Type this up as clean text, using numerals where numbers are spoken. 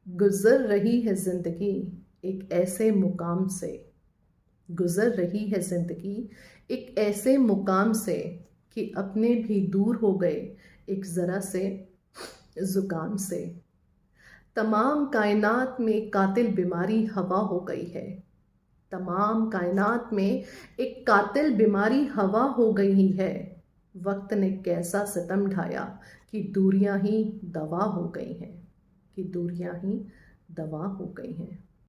गुजर रही है जिंदगी एक ऐसे मुकाम से, गुजर रही है जिंदगी एक ऐसे मुकाम से कि अपने भी दूर हो गए एक जरा से जुकाम से। तमाम कायनात में कातिल बीमारी हवा हो गई है, तमाम कायनात में एक कातिल बीमारी हवा हो गई है। वक्त ने कैसा सितम ढाया कि दूरियां ही दवा हो गई हैं, कि दूरियां ही दवा हो गई हैं।